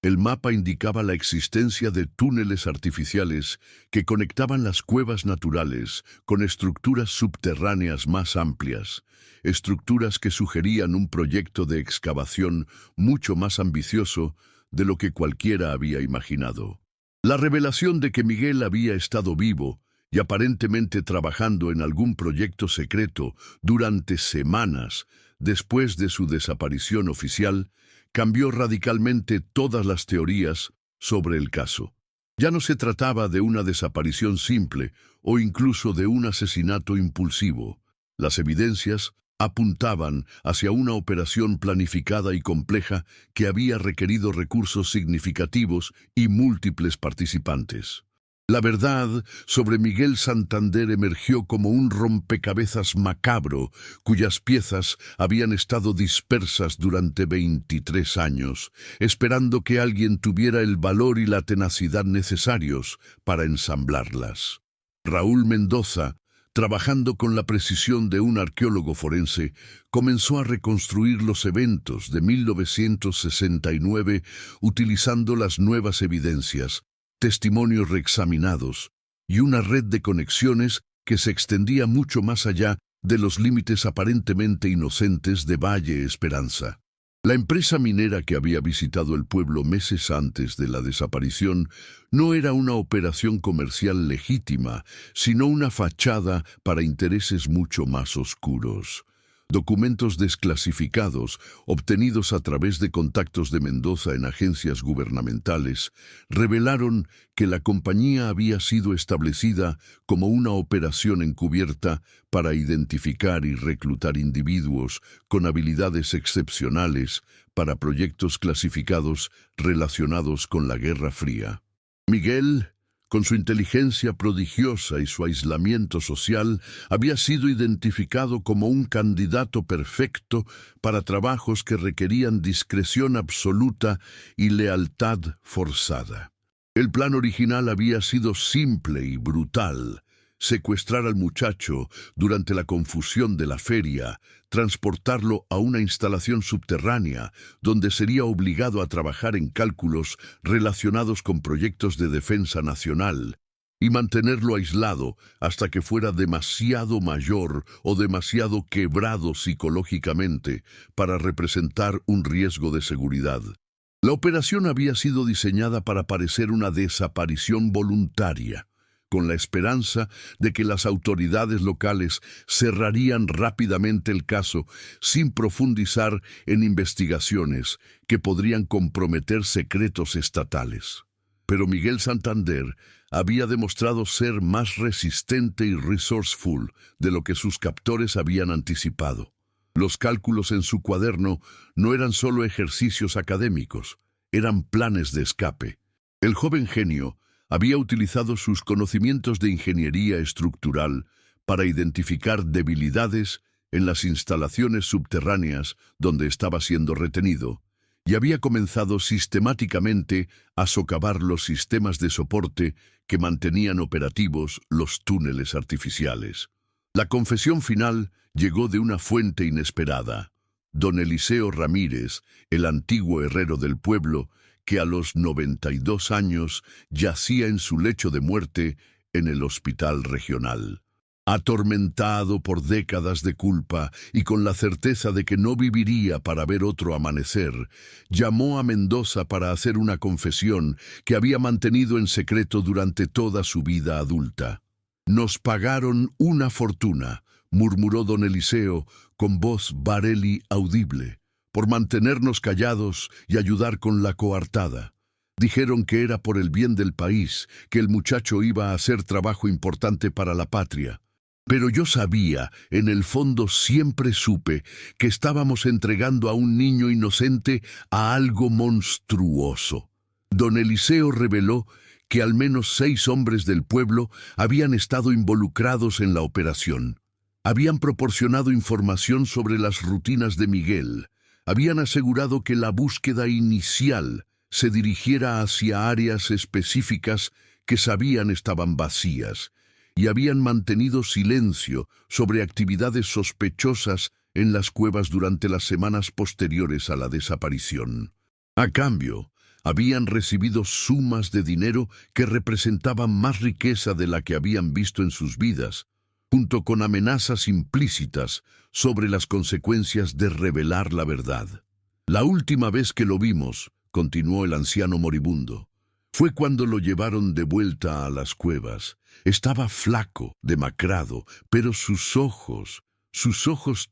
El mapa indicaba la existencia de túneles artificiales que conectaban las cuevas naturales con estructuras subterráneas más amplias, estructuras que sugerían un proyecto de excavación mucho más ambicioso de lo que cualquiera había imaginado. La revelación de que Miguel había estado vivo y aparentemente trabajando en algún proyecto secreto durante semanas después de su desaparición oficial cambió radicalmente todas las teorías sobre el caso. Ya no se trataba de una desaparición simple o incluso de un asesinato impulsivo. Las evidencias apuntaban hacia una operación planificada y compleja que había requerido recursos significativos y múltiples participantes. La verdad sobre Miguel Santander emergió como un rompecabezas macabro, cuyas piezas habían estado dispersas durante 23 años, esperando que alguien tuviera el valor y la tenacidad necesarios para ensamblarlas. Raúl Mendoza, trabajando con la precisión de un arqueólogo forense, comenzó a reconstruir los eventos de 1969 utilizando las nuevas evidencias, testimonios reexaminados y una red de conexiones que se extendía mucho más allá de los límites aparentemente inocentes de Valle Esperanza. La empresa minera que había visitado el pueblo meses antes de la desaparición no era una operación comercial legítima, sino una fachada para intereses mucho más oscuros. Documentos desclasificados, obtenidos a través de contactos de Mendoza en agencias gubernamentales, revelaron que la compañía había sido establecida como una operación encubierta para identificar y reclutar individuos con habilidades excepcionales para proyectos clasificados relacionados con la Guerra Fría. Miguel, con su inteligencia prodigiosa y su aislamiento social, había sido identificado como un candidato perfecto para trabajos que requerían discreción absoluta y lealtad forzada. El plan original había sido simple y brutal: secuestrar al muchacho durante la confusión de la feria, transportarlo a una instalación subterránea donde sería obligado a trabajar en cálculos relacionados con proyectos de defensa nacional y mantenerlo aislado hasta que fuera demasiado mayor o demasiado quebrado psicológicamente para representar un riesgo de seguridad. La operación había sido diseñada para parecer una desaparición voluntaria, con la esperanza de que las autoridades locales cerrarían rápidamente el caso sin profundizar en investigaciones que podrían comprometer secretos estatales. Pero Miguel Santander había demostrado ser más resistente y resourceful de lo que sus captores habían anticipado. Los cálculos en su cuaderno no eran solo ejercicios académicos, eran planes de escape. El joven genio había utilizado sus conocimientos de ingeniería estructural para identificar debilidades en las instalaciones subterráneas donde estaba siendo retenido, y había comenzado sistemáticamente a socavar los sistemas de soporte que mantenían operativos los túneles artificiales. La confesión final llegó de una fuente inesperada: don Eliseo Ramírez, el antiguo herrero del pueblo, que a los 92 años yacía en su lecho de muerte en el hospital regional. Atormentado por décadas de culpa y con la certeza de que no viviría para ver otro amanecer, llamó a Mendoza para hacer una confesión que había mantenido en secreto durante toda su vida adulta. «Nos pagaron una fortuna», murmuró don Eliseo con voz Barelli audible, «por mantenernos callados y ayudar con la coartada. Dijeron que era por el bien del país, que el muchacho iba a hacer trabajo importante para la patria. Pero yo sabía, en el fondo siempre supe, que estábamos entregando a un niño inocente a algo monstruoso». Don Eliseo reveló que al menos 6 hombres del pueblo habían estado involucrados en la operación. Habían proporcionado información sobre las rutinas de Miguel. Habían asegurado que la búsqueda inicial se dirigiera hacia áreas específicas que sabían estaban vacías, y habían mantenido silencio sobre actividades sospechosas en las cuevas durante las semanas posteriores a la desaparición. A cambio, Habían recibido sumas de dinero que representaban más riqueza de la que habían visto en sus vidas, junto con amenazas implícitas sobre las consecuencias de revelar la verdad. La última vez que lo vimos, continuó el anciano moribundo, fue cuando lo llevaron de vuelta a las cuevas. Estaba flaco, demacrado, pero sus ojos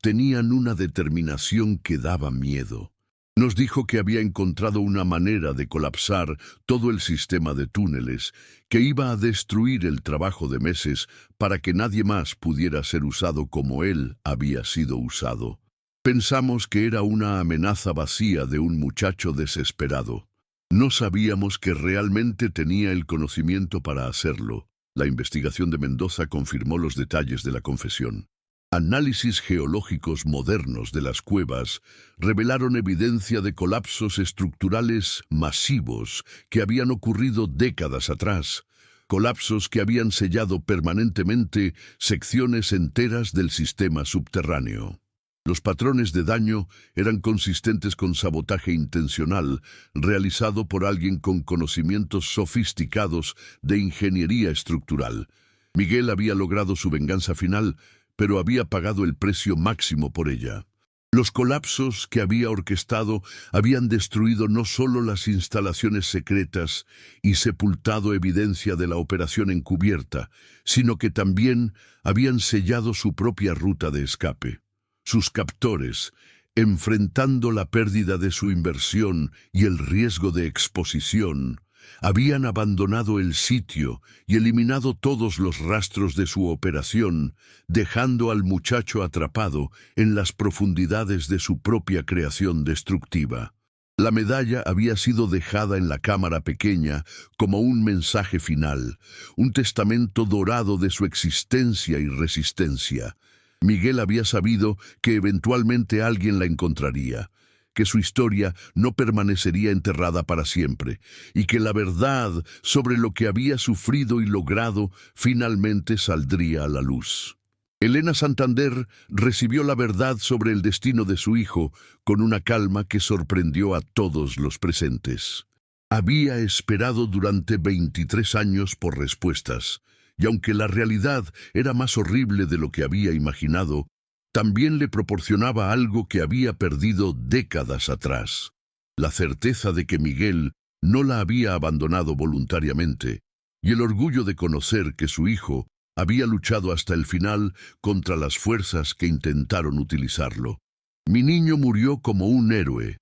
tenían una determinación que daba miedo. Nos dijo que había encontrado una manera de colapsar todo el sistema de túneles, que iba a destruir el trabajo de meses para que nadie más pudiera ser usado como él había sido usado. Pensamos que era una amenaza vacía de un muchacho desesperado. No sabíamos que realmente tenía el conocimiento para hacerlo. La investigación de Mendoza confirmó los detalles de la confesión. Análisis geológicos modernos de las cuevas revelaron evidencia de colapsos estructurales masivos que habían ocurrido décadas atrás, colapsos que habían sellado permanentemente secciones enteras del sistema subterráneo. Los patrones de daño eran consistentes con sabotaje intencional realizado por alguien con conocimientos sofisticados de ingeniería estructural. Miguel había logrado su venganza final, pero había pagado el precio máximo por ella. Los colapsos que había orquestado habían destruido no solo las instalaciones secretas y sepultado evidencia de la operación encubierta, sino que también habían sellado su propia ruta de escape. Sus captores, enfrentando la pérdida de su inversión y el riesgo de exposición, habían abandonado el sitio y eliminado todos los rastros de su operación, dejando al muchacho atrapado en las profundidades de su propia creación destructiva. La medalla había sido dejada en la cámara pequeña como un mensaje final, un testamento dorado de su existencia y resistencia. Miguel había sabido que eventualmente alguien la encontraría, que su historia no permanecería enterrada para siempre, y que la verdad sobre lo que había sufrido y logrado finalmente saldría a la luz. Elena Santander recibió la verdad sobre el destino de su hijo con una calma que sorprendió a todos los presentes. Había esperado durante 23 años por respuestas, y aunque la realidad era más horrible de lo que había imaginado, también le proporcionaba algo que había perdido décadas atrás: la certeza de que Miguel no la había abandonado voluntariamente, y el orgullo de conocer que su hijo había luchado hasta el final contra las fuerzas que intentaron utilizarlo. «Mi niño murió como un héroe»,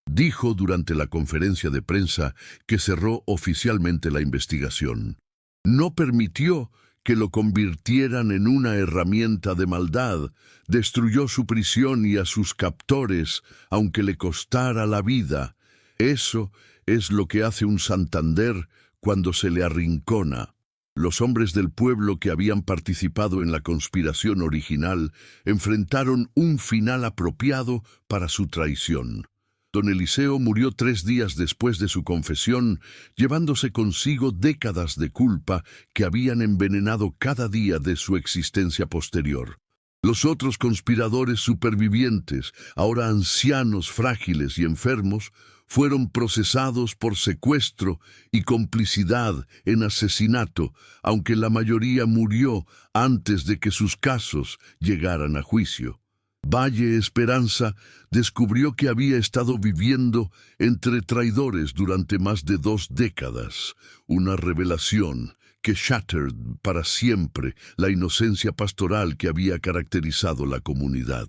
dijo durante la conferencia de prensa que cerró oficialmente la investigación. No permitió que lo convirtieran en una herramienta de maldad, destruyó su prisión y a sus captores, aunque le costara la vida. Eso es lo que hace un Santander cuando se le arrincona. Los hombres del pueblo que habían participado en la conspiración original enfrentaron un final apropiado para su traición. Don Eliseo murió 3 días después de su confesión, llevándose consigo décadas de culpa que habían envenenado cada día de su existencia posterior. Los otros conspiradores supervivientes, ahora ancianos, frágiles y enfermos, fueron procesados por secuestro y complicidad en asesinato, aunque la mayoría murió antes de que sus casos llegaran a juicio. Valle Esperanza descubrió que había estado viviendo entre traidores durante más de 2 décadas, una revelación que shattered para siempre la inocencia pastoral que había caracterizado la comunidad.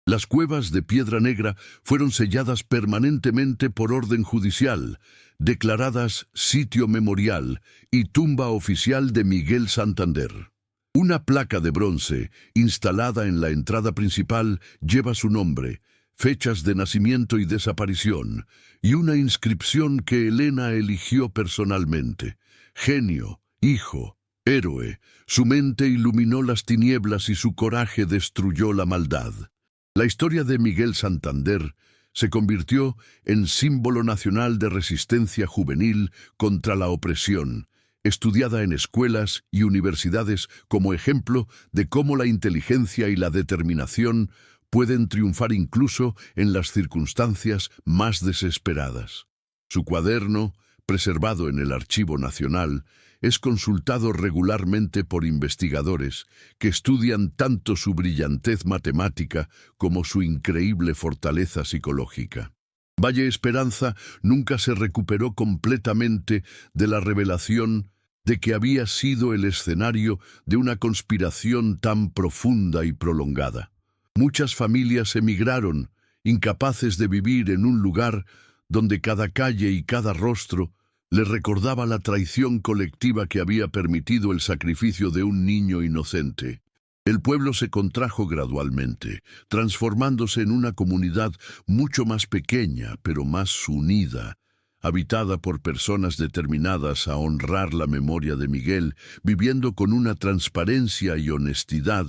Las cuevas de Piedra Negra fueron selladas permanentemente por orden judicial, declaradas sitio memorial y tumba oficial de Miguel Santander. Una placa de bronce, instalada en la entrada principal, lleva su nombre, fechas de nacimiento y desaparición, y una inscripción que Elena eligió personalmente: genio, hijo, héroe, su mente iluminó las tinieblas y su coraje destruyó la maldad. La historia de Miguel Santander se convirtió en símbolo nacional de resistencia juvenil contra la opresión, estudiada en escuelas y universidades como ejemplo de cómo la inteligencia y la determinación pueden triunfar incluso en las circunstancias más desesperadas. Su cuaderno, preservado en el Archivo Nacional, es consultado regularmente por investigadores que estudian tanto su brillantez matemática como su increíble fortaleza psicológica. Valle Esperanza nunca se recuperó completamente de la revelación de que había sido el escenario de una conspiración tan profunda y prolongada. Muchas familias emigraron, incapaces de vivir en un lugar donde cada calle y cada rostro le recordaba la traición colectiva que había permitido el sacrificio de un niño inocente. El pueblo se contrajo gradualmente, transformándose en una comunidad mucho más pequeña, pero más unida, habitada por personas determinadas a honrar la memoria de Miguel, viviendo con una transparencia y honestidad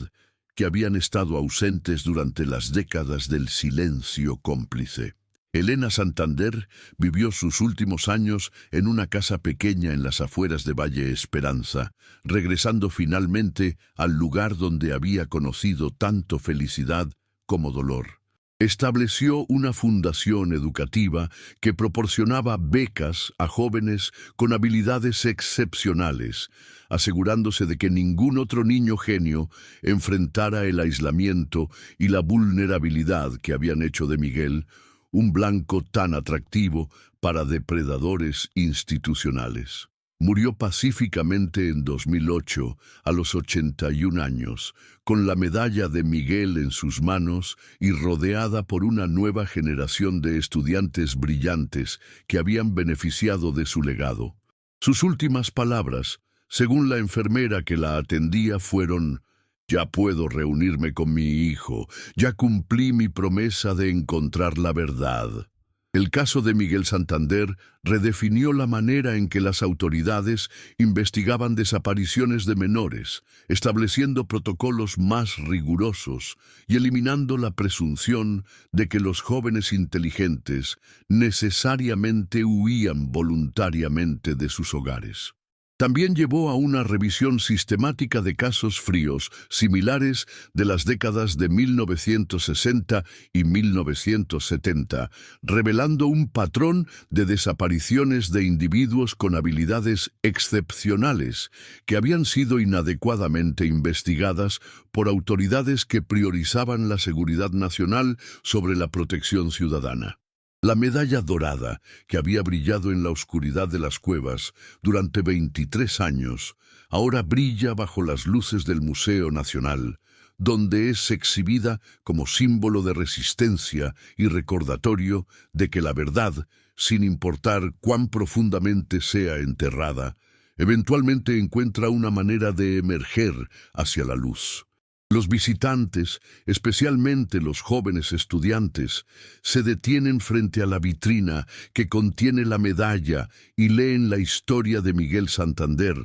que habían estado ausentes durante las décadas del silencio cómplice. Elena Santander vivió sus últimos años en una casa pequeña en las afueras de Valle Esperanza, regresando finalmente al lugar donde había conocido tanto felicidad como dolor. Estableció una fundación educativa que proporcionaba becas a jóvenes con habilidades excepcionales, asegurándose de que ningún otro niño genio enfrentara el aislamiento y la vulnerabilidad que habían hecho de Miguel un blanco tan atractivo para depredadores institucionales. Murió pacíficamente en 2008, a los 81 años, con la medalla de Miguel en sus manos y rodeada por una nueva generación de estudiantes brillantes que habían beneficiado de su legado. Sus últimas palabras, según la enfermera que la atendía, fueron: «Ya puedo reunirme con mi hijo, ya cumplí mi promesa de encontrar la verdad». El caso de Miguel Santander redefinió la manera en que las autoridades investigaban desapariciones de menores, estableciendo protocolos más rigurosos y eliminando la presunción de que los jóvenes inteligentes necesariamente huían voluntariamente de sus hogares. También llevó a una revisión sistemática de casos fríos similares de las décadas de 1960 y 1970, revelando un patrón de desapariciones de individuos con habilidades excepcionales que habían sido inadecuadamente investigadas por autoridades que priorizaban la seguridad nacional sobre la protección ciudadana. La medalla dorada, que había brillado en la oscuridad de las cuevas durante 23 años, ahora brilla bajo las luces del Museo Nacional, donde es exhibida como símbolo de resistencia y recordatorio de que la verdad, sin importar cuán profundamente sea enterrada, eventualmente encuentra una manera de emerger hacia la luz. Los visitantes, especialmente los jóvenes estudiantes, se detienen frente a la vitrina que contiene la medalla y leen la historia de Miguel Santander,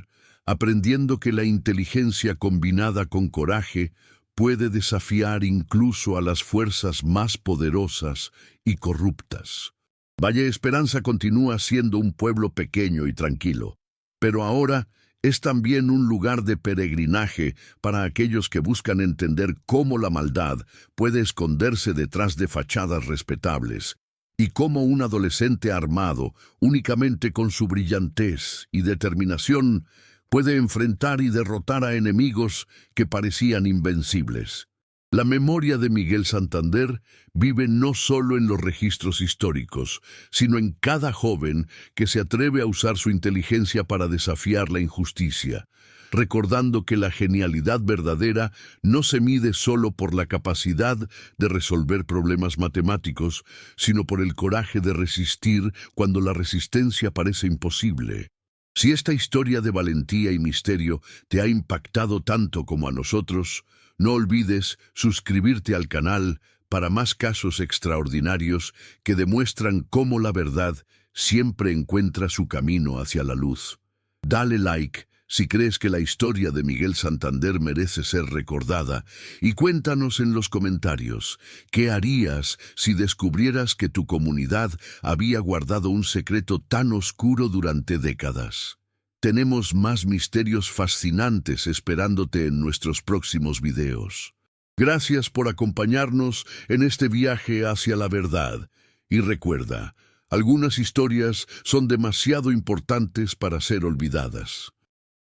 aprendiendo que la inteligencia combinada con coraje puede desafiar incluso a las fuerzas más poderosas y corruptas. Valle Esperanza continúa siendo un pueblo pequeño y tranquilo, pero ahora es también un lugar de peregrinaje para aquellos que buscan entender cómo la maldad puede esconderse detrás de fachadas respetables y cómo un adolescente armado, únicamente con su brillantez y determinación, puede enfrentar y derrotar a enemigos que parecían invencibles. La memoria de Miguel Santander vive no solo en los registros históricos, sino en cada joven que se atreve a usar su inteligencia para desafiar la injusticia, recordando que la genialidad verdadera no se mide solo por la capacidad de resolver problemas matemáticos, sino por el coraje de resistir cuando la resistencia parece imposible. Si esta historia de valentía y misterio te ha impactado tanto como a nosotros, no olvides suscribirte al canal para más casos extraordinarios que demuestran cómo la verdad siempre encuentra su camino hacia la luz. Dale like si crees que la historia de Miguel Santander merece ser recordada y cuéntanos en los comentarios qué harías si descubrieras que tu comunidad había guardado un secreto tan oscuro durante décadas. Tenemos más misterios fascinantes esperándote en nuestros próximos videos. Gracias por acompañarnos en este viaje hacia la verdad. Y recuerda, Algunas historias son demasiado importantes para ser olvidadas.